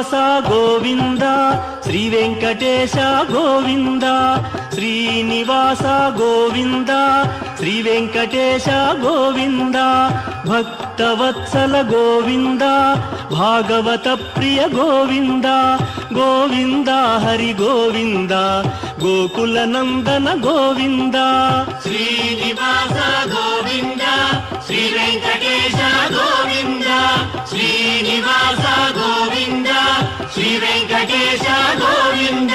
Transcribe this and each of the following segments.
శ్రీనివాస గోవింద శ్రీ వెంకటేశ గోవింద శ్రీనివాస గోవింద శ్రీ వెంకటేశ గోవింద భక్తవత్సల గోవింద భాగవత ప్రియ గోవింద గోవింద హరి గోవింద గోకుల నందన గోవింద శ్రీనివాస గోవింద శ్రీ వెంకటేశ గోవింద శ్రీనివాస గోవింద శ్రీ వెంకటేశ గోవింద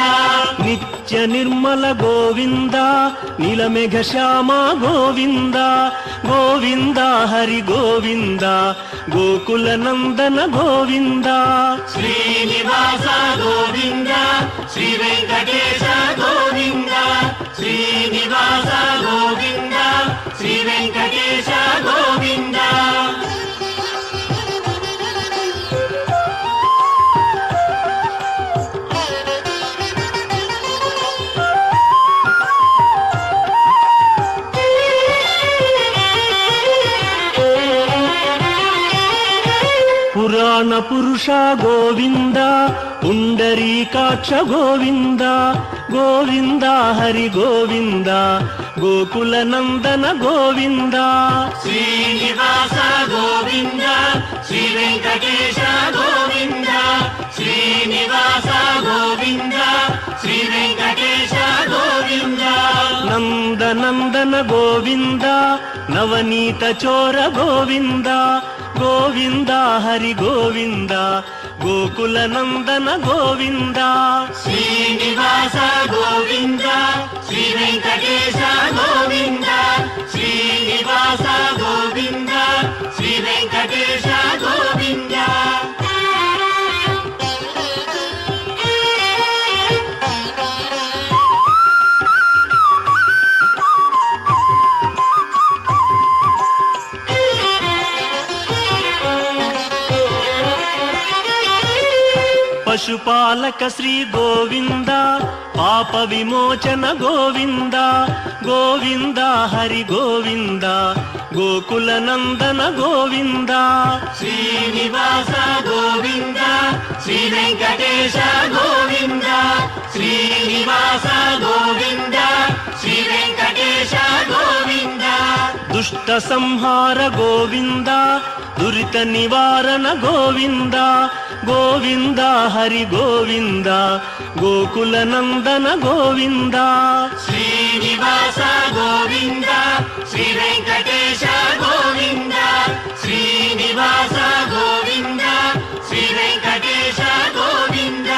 నిత్య నిర్మల గోవింద నీలమేఘ శ్యామ గోవింద గోవింద హరి గోవింద గోకుల నందన గోవింద శ్రీనివాస గోవింద శ్రీ వెంకటేశ గోవింద శ్రీనివాస గోవింద శ్రీ వెంకటేశ గోవింద పురాణ పురుష గోవింద పుండరీకాక్ష గోవింద గోవింద హరి గోవింద గోకుల నందన గోవింద శ్రీనివాస గోవింద శ్రీ వెంకటేశ గోవింద శ్రీనివాస గోవింద శ్రీ వెంకటేశ గోవింద నందనందన గోవింద నవనీత చోర గోవింద గోవింద హరి గోవింద గోకుల నందన గోవింద శ్రీనివాస గోవింద శ్రీ వెంకటేశ గోవింద శ్రీనివాస గోవింద శ్రీ వెంకటేశ గోవింద పశుపాలక శ్రీ గోవింద పాప విమోచన గోవింద గోవింద హరి గోవింద గోకుల నందన గోవింద శ్రీనివాస గోవింద శ్రీ వెంకటేశ గోవింద శ్రీనివాస గోవింద శ్రీ వెంకటేశ గోవింద దుష్ట సంహార గోవింద దురిత నివారణ గోవింద గోవింద హరి గోవింద గోకుల నందన గోవింద శ్రీనివాస గోవింద శ్రీ వెంకటేశ గోవింద శ్రీనివాస గోవింద శ్రీ వెంకటేశ గోవింద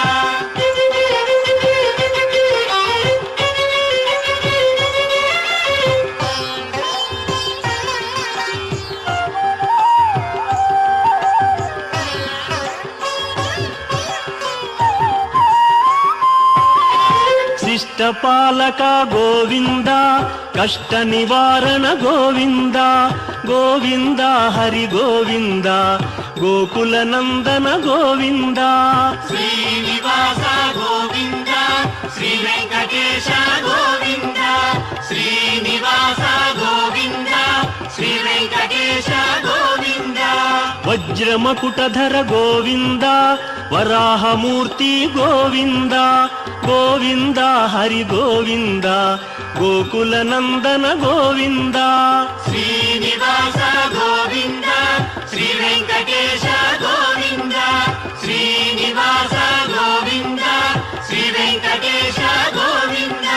శిష్టపాలక గోవింద కష్ట నివారణ గోవింద గోవింద హరి గోవింద గోకుల నందన గోవింద శ్రీనివాస గోవింద శ్రీ వెంకటేశ గోవింద శ్రీనివాస గోవింద శ్రీ వెంకటేశ గోవింద వజ్రమకుటధర గోవింద వరాహమూర్తి గోవింద గోవింద హరి గోవింద గోకుల నందన గోవింద శ్రీనివాస గోవింద శ్రీ వెంకటేశ గోవింద శ్రీనివాస గోవింద శ్రీ వెంకటేశ గోవింద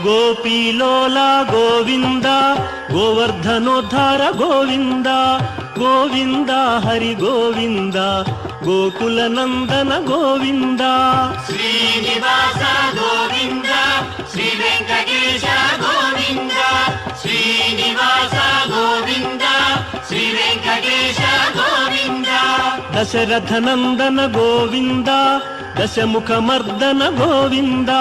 గోపీలోల గోవింద గోవర్ధనోద్ధార గోవింద గోవింద హరి గోవింద గోకుల నందన గోవింద శ్రీనివాస గోవింద శ్రీ వెంకటేశ గోవింద శ్రీనివాస గోవింద శ్రీ వెంకటేశ గోవింద దశరథ నందన గోవింద దశముఖ మర్దన గోవింద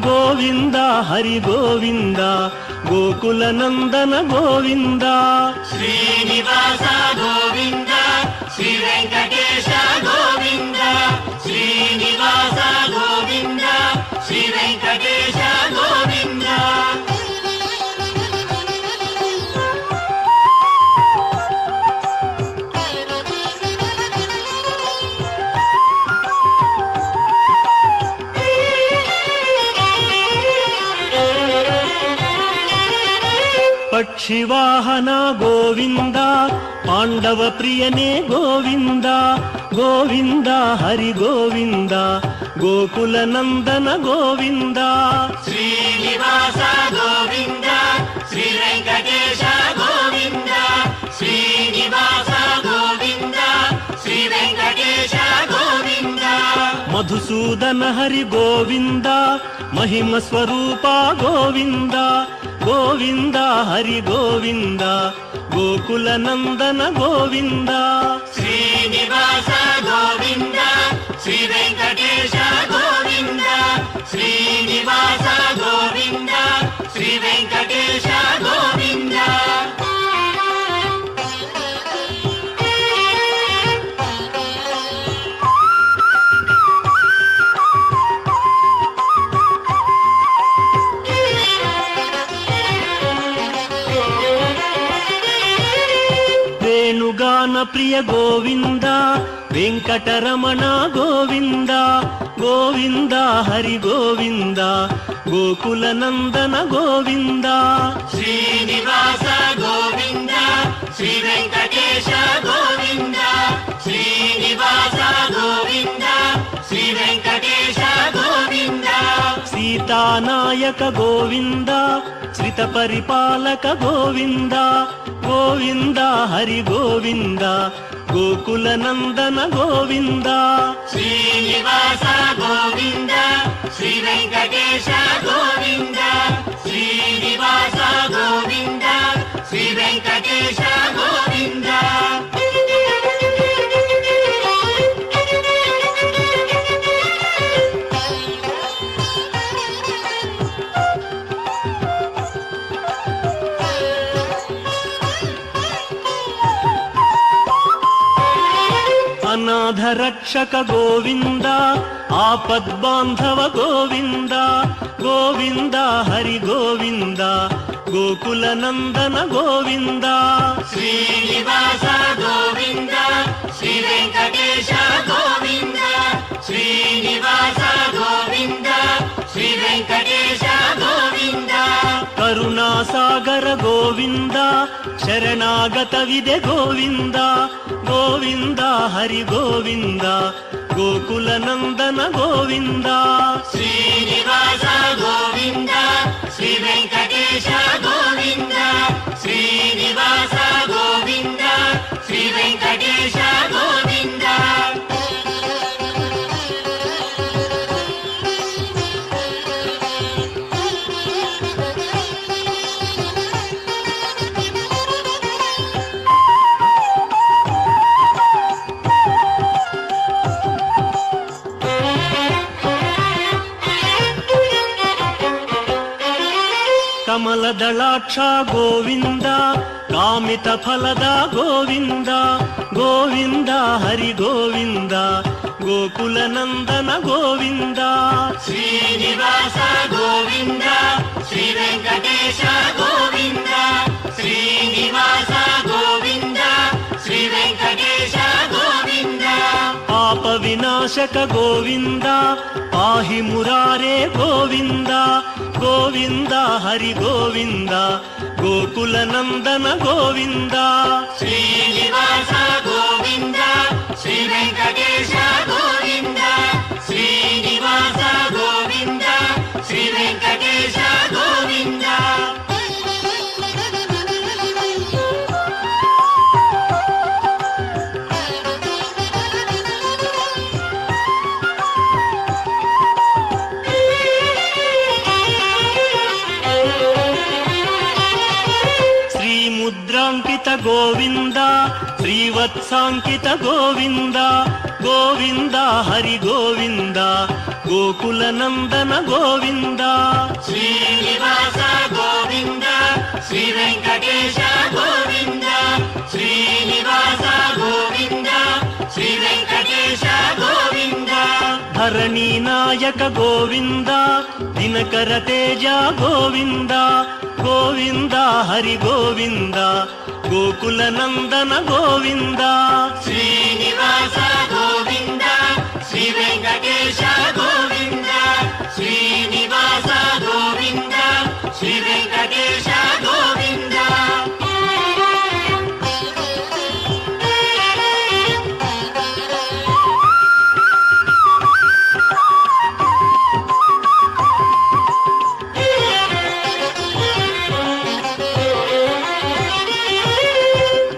గోవింద హరి గోవింద గోకుల నందన గోవింద శ్రీనివాస గోవింద శ్రీ వెంకటేశ గోవింద శ్రీనివాస గోవింద శ్రీ వెంకటేశ గోవింద పక్షివాహన గోవింద పాండవ ప్రియనే గోవింద గోవింద హరి గోవింద గోకుల నందన గోవింద శ్రీనివాస గోవింద శ్రీ వెంకటేశ గోవింద శ్రీనివాస గోవింద శ్రీ వెంకటేశ గోవింద మధుసూదన హరి గోవింద మహిమ స్వరూప గోవింద గోవింద హరి గోవింద గోకుల నందన గోవింద శ్రీనివాస గోవింద శ్రీ వెంకటేశ గోవింద శ్రీనివాస గోవింద శ్రీ వెంకటేశ గోవింద వేణుగాన ప్రియ గోవింద వెంకటరమణ గోవింద గోవింద హరి గోవింద గోకుల నందన గోవింద శ్రీనివాస గోవింద శ్రీ వెంకటేశ గోవింద శ్రీనివాస గోవింద శ్రీ వెంకటేశ గోవింద సీతానాయక గోవింద శ్రిత పరిపాలక గోవింద గోవింద హరి గోవింద గోకుల నందన గోవింద శ్రీనివాస గోవింద శ్రీ వెంకటేశ గోవింద శ్రీనివాస గోవింద శ్రీ వెంకటేశ గోవింద అనాథ రక్షక గోవింద ఆపద్బాంధవ గోవింద గోవింద హరి గోవింద గోకుల నందన గోవింద శ్రీనివాస గోవింద శ్రీ వెంకటేశ గోవింద శ్రీనివాస గోవింద శ్రీ వెంకటేశ గోవింద కరుణాసాగర గోవింద శరణాగత విదే గోవింద గోవింద హరి గోవింద గోకుల నందన గోవింద శ్రీనివాస గోవింద శ్రీ వెంకటేశ గోవింద శ్రీనివాస గోవింద శ్రీ వెంకటేశ గోవింద ಕಮಲದಳಾಕ್ಷ ಗೋವಿಂದ ಕಾಮಿತ ಫಲದ ಗೋವಿಂದ ಗೋವಿಂದ ಹರಿ ಗೋವಿಂದ ಗೋಕುಲ ನಂದನ ಗೋವಿಂದ ಶ್ರೀನಿವಾಸ ಗೋವಿಂದ ಶ್ರೀ ವೆಂಕಟೇಶ ಗೋವಿಂದ ಶ್ರೀನಿವಾಸ ಗೋವಿಂದ ಶ್ರೀ ವೆಂಕಟೇಶ ಗೋವಿಂದ ಪಾಪ ವಿನಾಶಕ ಗೋವಿಂದ ಪಾಹಿ ಮುರಾರೇ ಗೋವಿಂದ ಗೋವಿಂದ ಹರಿ ಗೋವಿಂದ ಗೋಕುಲ ನಂದನ ಗೋವಿಂದ ಶ್ರೀನಿವಾಸ ಗೋವಿಂದ ಶ್ರೀ ವೆಂಕಟೇಶ ಗೋವಿಂದ ಶ್ರೀನಿವಾಸ ಗೋವಿಂದ ಶ್ರೀ ವೆಂಕಟೇಶ ಗೋವಿಂದ ముద్రాంకిత గోవింద శ్రీ ಶ್ರೀವತ್ಸಾಂಕಿತ ಗೋವಿಂದ ಗೋವಿಂದ ಹರಿ ಗೋವಿಂದ ಗೋಕುಲ ನಂದನ ಗೋವಿಂದ ಶ್ರೀನಿವಾಸ ಗೋವಿಂದ ಶ್ರೀ ವೆಂಕಟೇಶ ಗೋವಿಂದ ಶ್ರೀನಿವಾಸ ಗೋವಿಂದ ಶ್ರೀ ವೆಂಕಟೇಶ ಗೋವಿಂದ ಧರಣಿ ನಾಯಕ ಗೋವಿಂದ ದಿನಕರ ತೇಜ ಗೋವಿಂದ ಗೋವಿಂದ ಹರಿ ಗೋವಿಂದ ಗೋಕುಲ ನಂದನ ಗೋವಿಂದ ಶ್ರೀನಿವಾಸ ಗೋವಿಂದ ಶ್ರೀ ವೆಂಕಟೇಶ ಗೋವಿಂದ ಶ್ರೀನಿವಾಸ ಗೋವಿಂದ ಶ್ರೀ ವೆಂಕಟೇಶ ಗೋವಿಂದ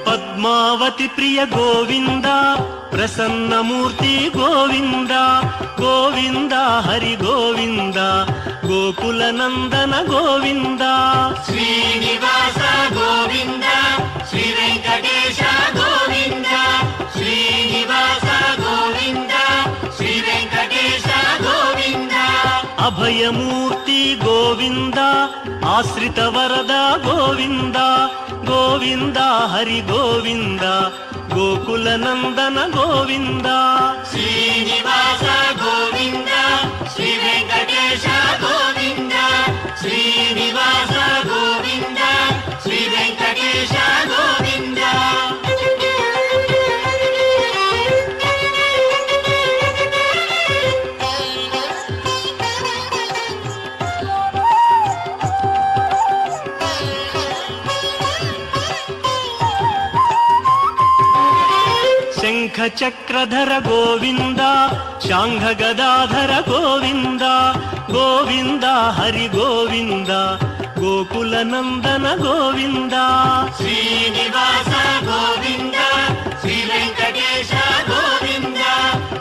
ಪದ್ಮಾವತಿ ಪ್ರಿಯ ಗೋವಿಂದ ಪ್ರಸನ್ನ ಮೂರ್ತಿ ಗೋವಿಂದ ಗೋವಿಂದ ಹರಿ ಗೋವಿಂದ ಗೋಕುಲ ನಂದನ ಗೋವಿಂದ ಶ್ರೀನಿವಾಸ ಗೋವಿಂದ ಶ್ರೀ ವೆಂಕಟೇಶ ಗೋವಿಂದ ಶ್ರೀನಿವಾಸ ಗೋವಿಂದ ಶ್ರೀ ವೆಂಕಟೇಶ ಗೋವಿಂದ ಅಭಯ ಮೂರ್ತಿ ಗೋವಿಂದ ಆಶ್ರಿತ ವರದ ಗೋವಿಂದ ಗೋವಿಂದ ಹರಿ ಗೋವಿಂದ ಗೋಕುಲ ನಂದನ ಗೋವಿಂದ ಶ್ರೀನಿವಾಸ ಗೋವಿಂದ ಶ್ರೀ ವೆಂಕಟೇಶ ಗೋವಿಂದ ಶ್ರೀನಿವಾಸ ಗೋವಿಂದ ಶ್ರೀ ವೆಂಕಟೇಶ ಗೋವಿಂದ ಶಂಖ ಚಕ್ರಧರ ಗೋವಿಂದ ಶಾಂಘ ಗದಾಧರ ಗೋವಿಂದ ಗೋವಿಂದ ಹರಿ ಗೋವಿಂದ ಗೋಕುಲ ನಂದನ ಗೋವಿಂದ ಶ್ರೀನಿವಾಸ ಗೋವಿಂದ ಶ್ರೀ ವೆಂಕಟೇಶ ಗೋವಿಂದ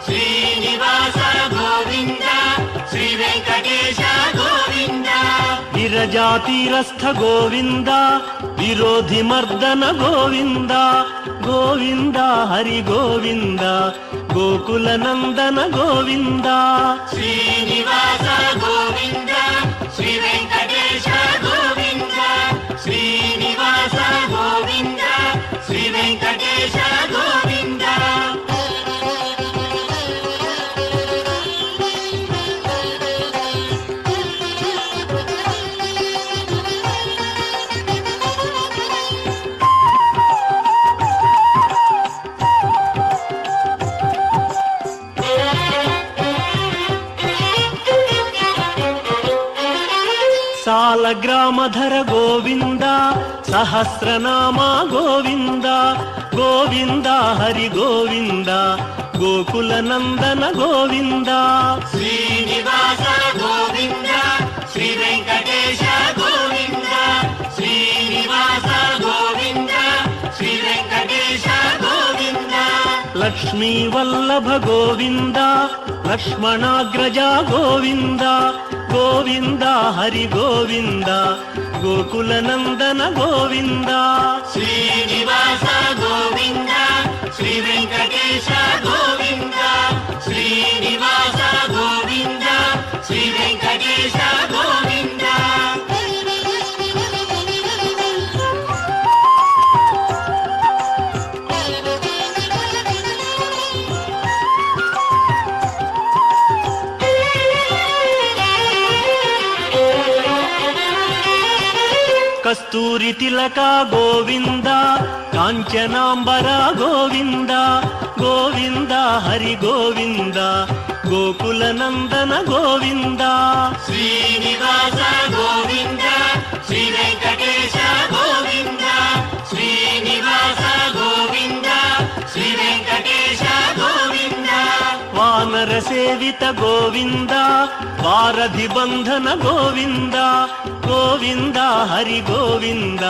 ಶ್ರೀನಿವಾಸ ಗೋವಿಂದ ಶ್ರೀ ವೆಂಕಟೇಶ ಗೋವಿಂದ ವಿರಜಾತೀರಸ್ಥ ಗೋವಿಂದ ವಿರೋಧಿ ಮರ್ದನ ಗೋವಿಂದ ಗೋವಿಂದ ಹರಿ ಗೋವಿಂದ ಗೋಕುಲ ನಂದನ ಗೋವಿಂದ ಶ್ರೀನಿವಾಸ ಗೋವಿಂದ ಶ್ರೀ ವೆಂಕಟೇಶ ಗೋವಿಂದ ಶ್ರೀನಿವಾಸ ಗೋವಿಂದ ಶ್ರೀ ವೆಂಕಟೇಶ ಗೋವಿಂದ ಸಾಲ ಗ್ರಾಮಧರ ಗೋವಿಂದ ಸಹಸ್ರನಾಮ ಗೋವಿಂದ ಗೋವಿಂದ ಹರಿ ಗೋವಿಂದ ಗೋಕುಲ ನಂದನ ಗೋವಿಂದ ಶ್ರೀನಿವಾಸ ಗೋವಿಂದ ಶ್ರೀ ವೆಂಕಟೇಶ ಗೋವಿಂದ ಶ್ರೀನಿವಾಸ ಗೋವಿಂದ ಶ್ರೀ ವೆಂಕಟೇಶ ಗೋವಿಂದ ಲಕ್ಷ್ಮೀ ವಲ್ಲಭ ಗೋವಿಂದ ಲಕ್ಷ್ಮಣಾಗ್ರಜ ಗೋವಿಂದ ಗೋವಿಂದ ಹರಿ ಗೋವಿಂದ ಗೋಕುಲ ನಂದನ ಗೋವಿಂದ ಶ್ರೀನಿವಾಸ ಗೋವಿಂದ ಶ್ರೀ ವೆಂಕಟೇಶ ಗೋವಿಂದ ಶ್ರೀನಿವಾಸ ಗೋವಿಂದ ಶ್ರೀ ವೆಂಕಟೇಶ ಗೋವಿಂದ ಕಸ್ತೂರಿ ತಿಲಕ ಗೋವಿಂದ ಕಾಂಚನಾಂಬರ ಗೋವಿಂದ ಗೋವಿಂದ ಹರಿ ಗೋವಿಂದ ಗೋಕುಲ ನಂದನ ಗೋವಿಂದ ಶ್ರೀನಿವಾಸ ಗೋವಿಂದ ಶ್ರೀ ವೆಂಕಟೇಶ ಗೋವಿಂದ ಶ್ರೀನಿವಾಸ ಗೋವಿಂದ ಶ್ರೀ ವೆಂಕಟೇಶ ಗೋವಿಂದ ವಾನರ ಸೇವಿತ ಗೋವಿಂದ ವಾರಧಿ ಬಂಧನ ಗೋವಿಂದ ಗೋವಿಂದ ಹರಿ ಗೋವಿಂದ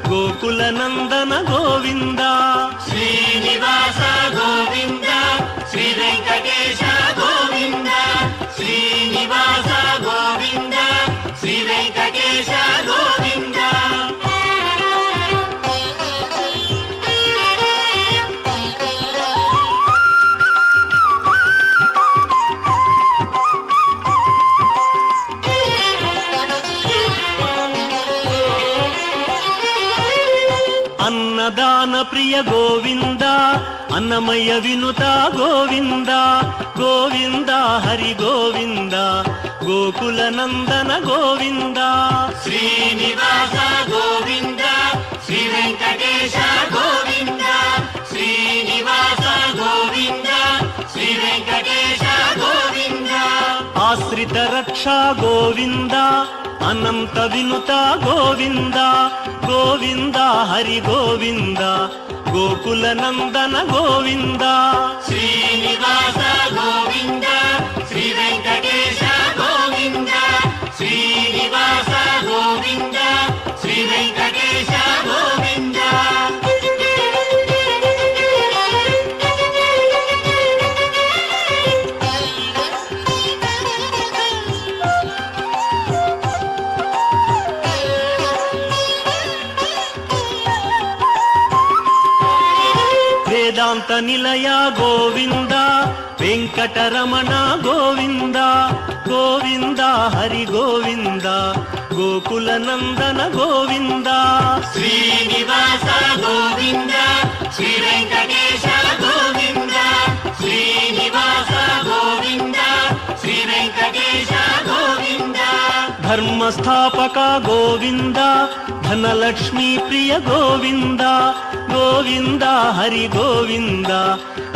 ಗೋಕುಲ ನಂದನ ಗೋವಿಂದ ಶ್ರೀನಿವಾಸ ಗೋವಿಂದ ಶ್ರೀ ವೆಂಕಟೇಶ ಗೋವಿಂದ ಶ್ರೀನಿವಾಸ ಗೋವಿಂದ ಶ್ರೀ ವೆಂಕಟೇಶ ಗೋವಿಂದ ప్రియ గోవింద అన్నమయ్య వినుత గోవింద గోవింద హరి గోవింద గోకుల నందన గోవింద శ్రీనివాస గోవింద శ్రీ వెంకటేశ గోవింద శ్రీనివాస గోవింద శ్రీ వెంకటేశ గోవింద ఆశ్రిత రక్షా గోవింద అనంత వినుత గోవింద గోవింద హరి గోవింద గోకుల నందన గోవింద శ్రీనివాస గోవింద శ్రీ వెంకటేశ గోవింద శ్రీనివాస గోవింద శ్రీ వెంకటేశ గోవింద వేదాంత నిలయ గోవింద వెంకటరమణ గోవింద గోవింద హరి గోవింద గోకుల నందన గోవింద శ్రీనివాస గోవింద శ్రీ వెంకటేశ గోవింద శ్రీనివాస గోవింద శ్రీ వెంకటేశ గోవింద ధర్మస్థాపక గోవింద ధనలక్ష్మీ ప్రియ గోవింద గోవింద హరి గోవింద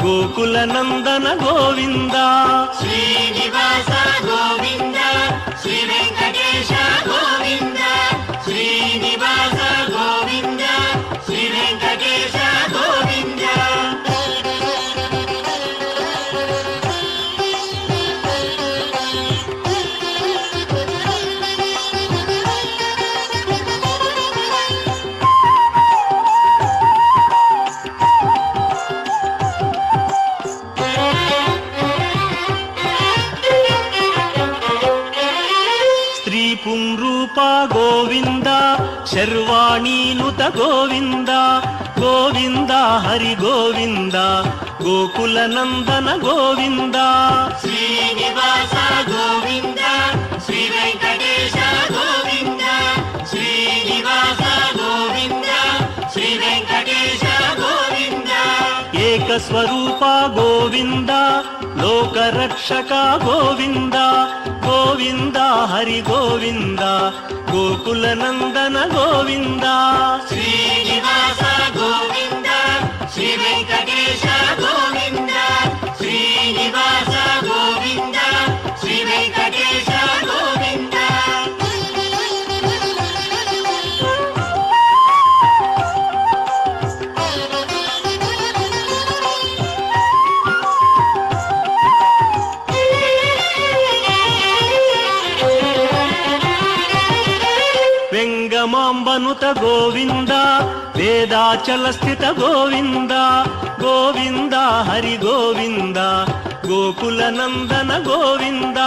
గోకుల నందన గోవింద శ్రీనివాస గోవింద శ్రీ వెంకటేశ గోవింద శ్రీనివాస గోవింద శ్రీ వెంకటేశ గోవింద పుంరూప గోవింద శర్వాణీనుత గోవింద గోవింద హరి గోవింద గోకుల నందన గోవింద శ్రీనివాస గోవింద శ్రీ వెంకటేశ గోవింద శ్రీనివాస గోవింద శ్రీ వెంకటేశ గోవింద ఏకస్వరూప గోవింద లోకరక్షక గోవింద గోవింద హరి గోవింద గోకుల నందన గోవింద శ్రీనివాస గోవింద శ్రీ వెంకటేశ గోవింద శ్రీనివాస గోవింద శ్రీ వెంకటేశ గోవింద వెంగమాంబనుత గోవింద వేదాచల స్థిత గోవింద గోవింద హరి గోవింద గోకుల నందన గోవింద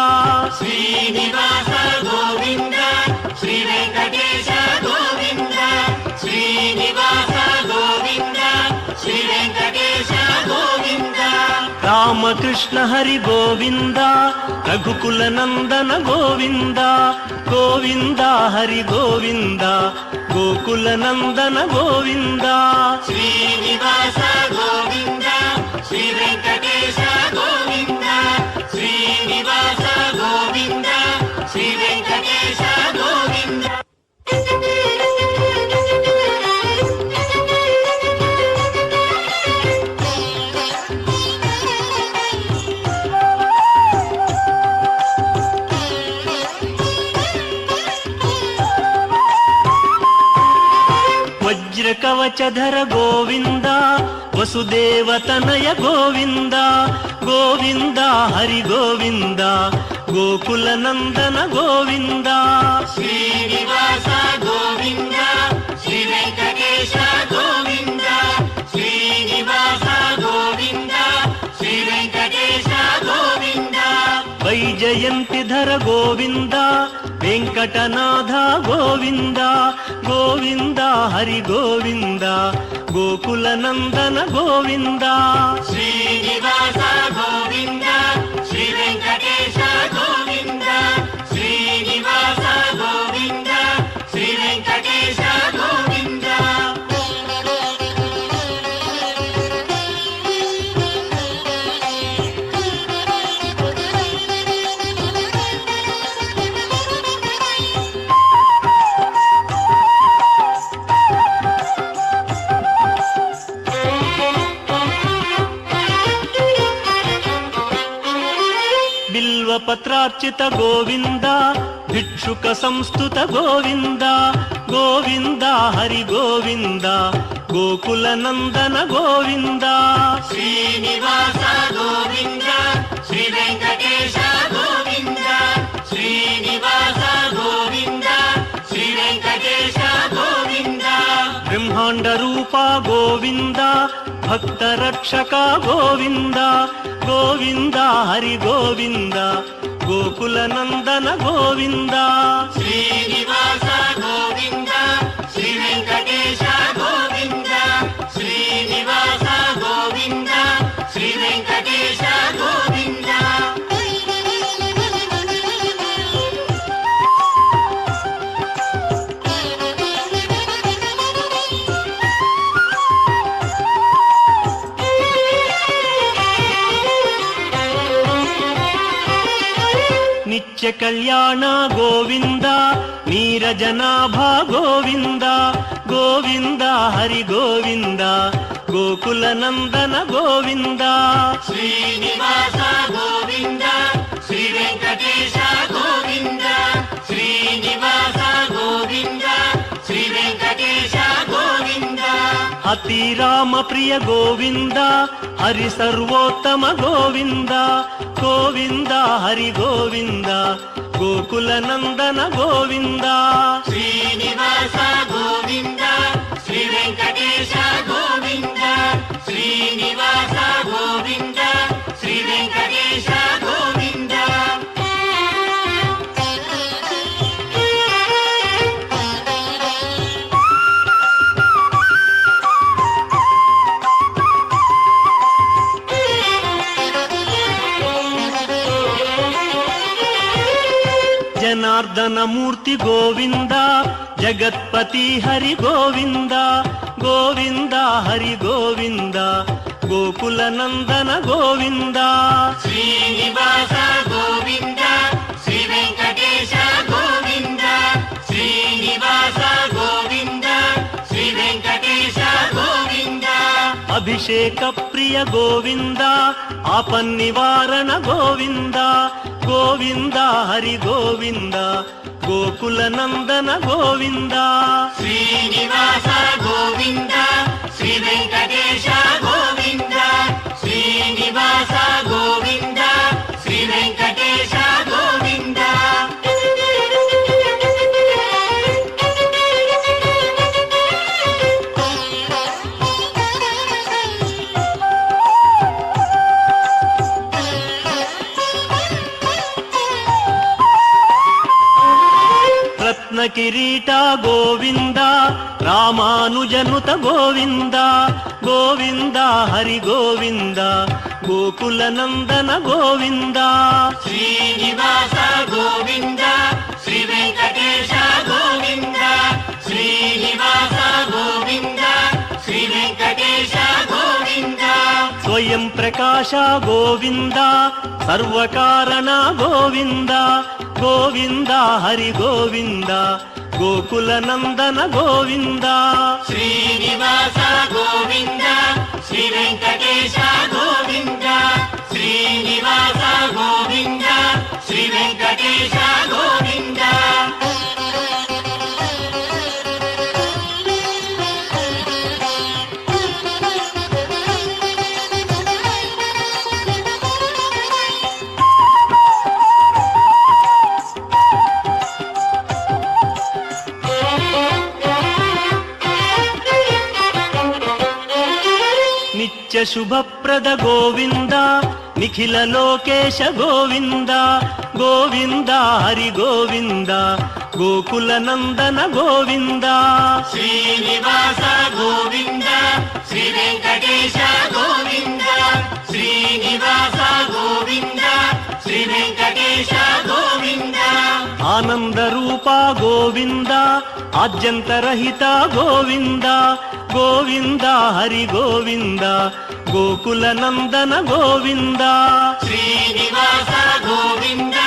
శ్రీనివాస గోవింద శ్రీ వెంకటేశ గోవింద శ్రీనివాస గోవింద శ్రీ వెంకటేశ గోవింద రామకృష్ణ హరి గోవింద రఘుకుల నందన గోవింద గోవింద హరి గోవింద గోకుల నందన గోవింద శ్రీనివాస గోవింద శ్రీ వెంకటేశ గోవింద శ్రీనివాస గోవింద శ్రీ వెంకటేశ గోవింద వజ్రకవచధర గోవింద వసుదేవతనయ గోవింద గోవింద హరి గోవింద గోకుల నందన గోవింద శ్రీనివాస గోవింద శ్రీ వెంకటేశ గోవింద శ్రీనివాస గోవింద శ్రీ వెంకటేశ గోవింద వైజయంతిధర గోవింద వెంకటనాథ గోవింద గోవింద హరి గోవింద గోకుల నందన గోవింద శ్రీనివాస గోవింద శ్రీ వెంకటేశ గోవింద శ్రీనివాస గోవింద శ్రీ వెంకటేశ గోవింద బిల్వపత్రార్చిత గోవింద భిక్షుక సంస్థుత గోవింద గోవింద హరి గోవింద గోకుల నందన గోవింద శ్రీనివాస గోవింద శ్రీ వెంకటేశ గోవింద శ్రీనివాస గోవింద శ్రీ వెంకటేశ గోవింద బ్రహ్మాండ రూప గోవింద భక్త రక్షక గోవింద గోవింద హరి గోవింద గోకుల నందన గోవింద శ్రీనివాస గోవింద శ్రీ వెంకటేశ గోవింద శ్రీనివాస గోవింద శ్రీ వెంకటేశ గోవింద నిత్య కళ్యాణ గోవింద నీరజనాభ గోవింద గోవింద హరి గోవింద గోకుల నందన గోవింద శ్రీనివాస గోవింద శ్రీ వెంకటేశ గోవింద శ్రీనివాస గోవింద శ్రీ వెంకటేశ గోవింద అతి రామ ప్రియ గోవింద హరి సర్వోత్తమ గోవింద గోవింద హరి గోవింద గోకుల నందన గోవింద శ్రీనివాస గోవింద శ్రీ వెంకటేశ గోవింద శ్రీనివాస గోవింద శ్రీ వెంకటేశ గోవింద జనార్దన మూర్తి గోవింద జగత్పతి హరి గోవింద గోవింద హరి గోవింద గోకుల నందన గోవింద శ్రీనివాస గోవింద శ్రీ వెంకటేశ గోవింద శ్రీనివాస గోవింద శ్రీ వెంకటేశ గోవింద అభిషేక ప్రియ గోవింద ఆపన్నివారణ గోవింద గోవింద హరి గోవింద గోకుల నందన గోవింద శ్రీనివాస గోవింద శ్రీ వెంకటేశ గోవింద శ్రీనివాస గోవింద శ్రీ వెంకటేశ గోవింద రత్న కిరీట గోవింద రామానుజనుత గోవింద గోవింద హరి గోవింద గోకుల నందన గోవింద శ్రీనివాస గోవింద శ్రీ వెంకటేశ గోవింద శ్రీనివాస గోవింద శ్రీ వెంకటేశ గోవింద స్వయం ప్రకాశ గోవింద సర్వకారణ గోవింద గోవింద హరి గోవింద గోకుల నందన గోవింద శ్రీనివాస గోవింద శ్రీ వెంకటేశ గోవింద శ్రీనివాస గోవింద శ్రీ వెంకటేశ గోవింద నిత్య శుభప్రద గోవింద నిఖిల లోకేశ గోవింద గోవింద హరి గోవింద గోకుల నందన గోవింద శ్రీనివాస గోవింద శ్రీ వెంకటేశ గోవింద శ్రీనివాస గోవింద శ్రీ వెంకటేశ గోవింద ఆనంద రూప గోవింద ఆద్యంతరహిత గోవింద గోవింద హరి గోవింద గోకుల నందన గోవింద శ్రీనివాస గోవింద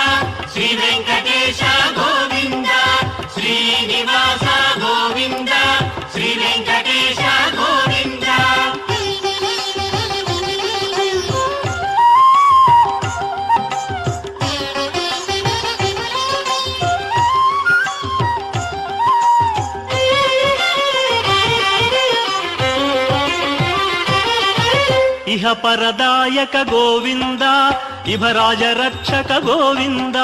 శ్రీ వెంకటేశ గోవింద శ్రీనివాస గోవింద శ్రీ వెంకటేశ గోవింద ఇహ పరదాయక గోవింద ఇభరాజ రక్షక గోవింద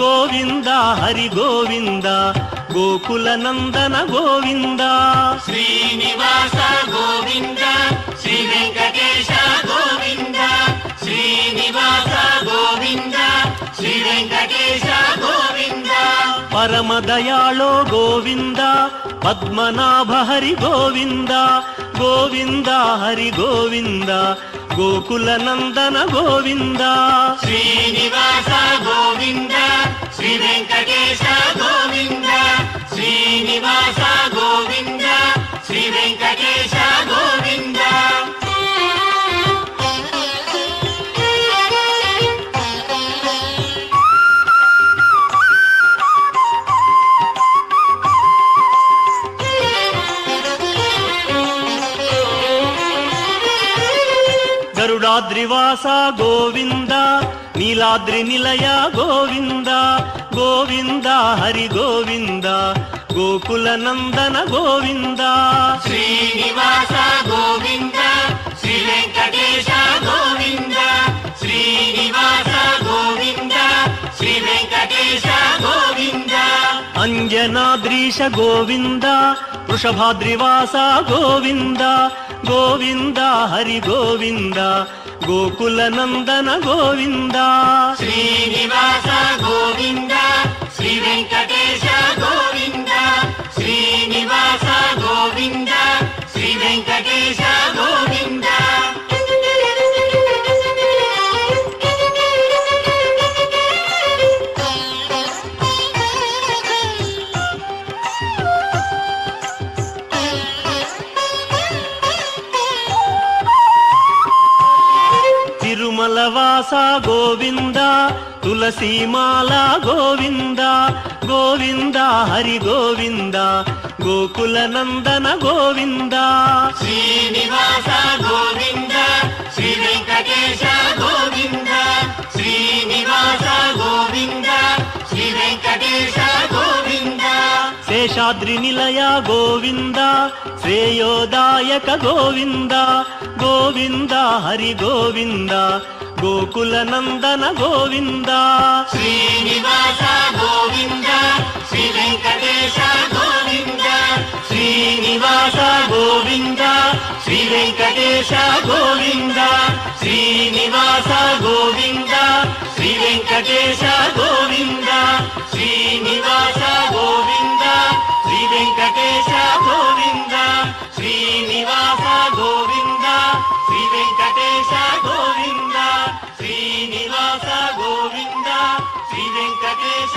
గోవింద హరి గోవింద గోకుల నందన గోవింద శ్రీనివాస గోవింద శ్రీ వెంకటేశ గోవింద శ్రీనివాస గోవింద శ్రీ వెంకటేశ గోవింద పరమ దయాళో గోవింద పద్మనాభ హరి గోవింద గోవింద హరి గోవింద గోకుల నందన గోవింద శ్రీనివాస గోవింద శ్రీ వెంకటేశ గోవింద శ్రీనివాస గోవింద శ్రీ వెంకటేశ గోవింద గరుడాద్రివాస గోవింద నీలాద్రి నిలయ గోవింద గోవింద హరి గోవింద గోకుల నందన గోవింద శ్రీనివాస గోవింద శ్రీ వెంకటేశ గోవింద శ్రీనివాస గోవింద శ్రీ వెంకటేశ గోవింద అంజనాద్రీశ గోవింద వృషభాద్రివాస గోవింద గోవింద హరి గోవింద గోకుల నందన గోవింద శ్రీనివాస గోవింద శ్రీ వెంకటేశ గోవింద శ్రీనివాస గోవింద శ్రీ వెంకటేశ గోవింద తిరుమలవాస గోవింద తులసీమాల గోవింద గోవింద హరి గోవింద గోకుల నందన గోవింద శ్రీనివాస గోవింద శ్రీ వెంకటేశ గోవింద శ్రీనివాస గోవింద శ్రీ వెంకటేశ గోవింద శేషాద్రి నిలయ గోవింద శ్రేయోదాయక గోవింద గోవింద హరి గోవింద గోకుల నందన గోవింద శ్రీనివాస గోవింద శ్రీ వెంకటేశ గోవింద శ్రీనివాస గోవింద శ్రీ వెంకటేశ గోవింద శ్రీనివాస గోవింద శ్రీ వెంకటేశ గోవింద శ్రీనివాస గోవింద శ్రీ వెంకటేశ గోవింద శ్రీనివాస గోవింద శ్రీ వెంకటేశ గోవింద శ్రీనివాస గోవింద శ్రీ వెంకటేశ